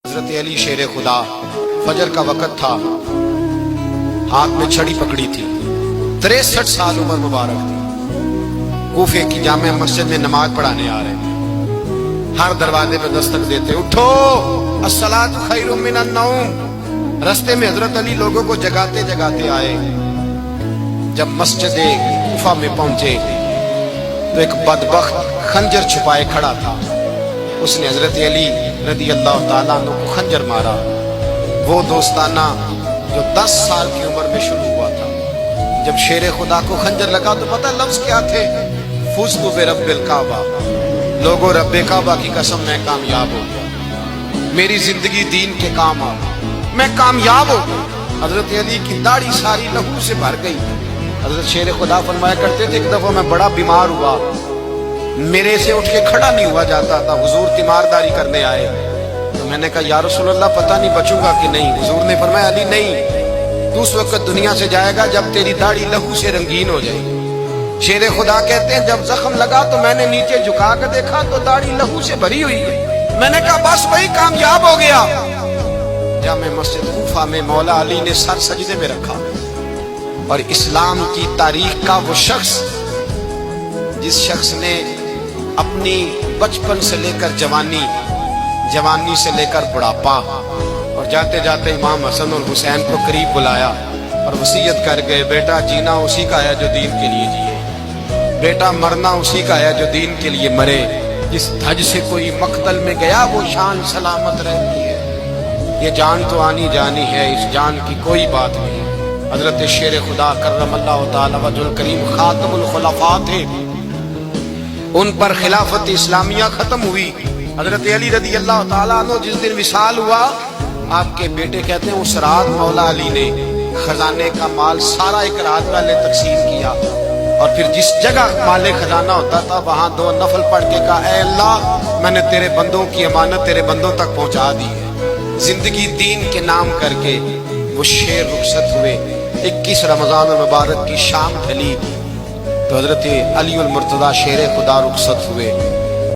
حضرت علی شیر خدا، فجر کا وقت تھا، ہاتھ میں چھڑی پکڑی تھی، 63 سال عمر مبارک تھی، کوفے کی جامع مسجد میں نماز پڑھانے آ رہے ہیں، ہر دروازے پہ دستک دیتے، اٹھو الصلاۃ خیر من النوم۔ رستے میں حضرت علی لوگوں کو جگاتے جگاتے آئے، جب مسجد کوفہ میں پہنچے تو ایک بدبخت خنجر چھپائے کھڑا تھا، اس نے حضرت علی رضی اللہ تعالیٰ عنہ کو خنجر مارا، وہ دوستانہ جو 10 سال کی عمر میں شروع ہوا تھا۔ جب شیر خدا کو خنجر لگا تو پتہ لفظ کیا تھے؟ فزت برب الکعبہ، لوگوں رب کعبہ کی قسم میں کامیاب ہو گیا، میری زندگی دین کے کام آ گئی، میں کامیاب ہو گیا۔ حضرت علی کی داڑھی ساری لہو سے بھر گئی۔ حضرت شیر خدا فرمایا کرتے تھے، ایک دفعہ میں بڑا بیمار ہوا، میرے سے اٹھ کے کھڑا نہیں ہوا جاتا تھا، حضور تیمارداری کرنے آئے تو میں نے کہا یا رسول اللہ پتہ نہیں بچوں گا کہ نہیں۔ حضور نے فرمایا علی نہیں، تو اس وقت دنیا سے جائے گا جب تیری داڑھی لہو سے رنگین ہو جائے گی۔ شیر خدا کہتے ہیں جب زخم لگا تو میں نے نیچے جھکا کے دیکھا تو داڑھی لہو سے بھری ہوئی ہے، میں نے کہا بس وہی کامیاب ہو گیا۔ جامع مسجد کوفہ میں مولا علی نے سر سجدے میں رکھا، اور اسلام کی تاریخ کا وہ شخص جس شخص نے اپنی بچپن سے لے کر جوانی، جوانی سے لے کر بڑھاپا، اور جاتے جاتے امام حسن اور حسین کو قریب بلایا اور وصیت کر گئے، بیٹا جینا اسی کا ہے جو دین کے لیے جیے، بیٹا مرنا اسی کا ہے جو دین کے لیے مرے، جس دھج سے کوئی مقتل میں گیا وہ شان سلامت رہتی ہے، یہ جان تو آنی جانی ہے، اس جان کی کوئی بات نہیں۔ حضرت شیر خدا کرم اللہ تعالی وجہ الکریم خاتم الخلفاء تھے، ان پر خلافت اسلامیہ ختم ہوئی۔ حضرت علی رضی اللہ تعالیٰ عنہ جس دن وصال ہوا، آپ کے بیٹے کہتے ہیں اس رات مولا علی نے خزانے کا مال سارا ایک رات والے تقسیم کیا، اور پھر جس جگہ مال خزانہ ہوتا تھا وہاں 2 نفل پڑھ کے کہا اے اللہ میں نے تیرے بندوں کی امانت تیرے بندوں تک پہنچا دی ہے۔ زندگی دین کے نام کر کے وہ شیر رخصت ہوئے۔ 21 رمضان المبارک کی شام ڈھلی تو حضرت علی المرتضیٰ شیر خدا رخصت ہوئے۔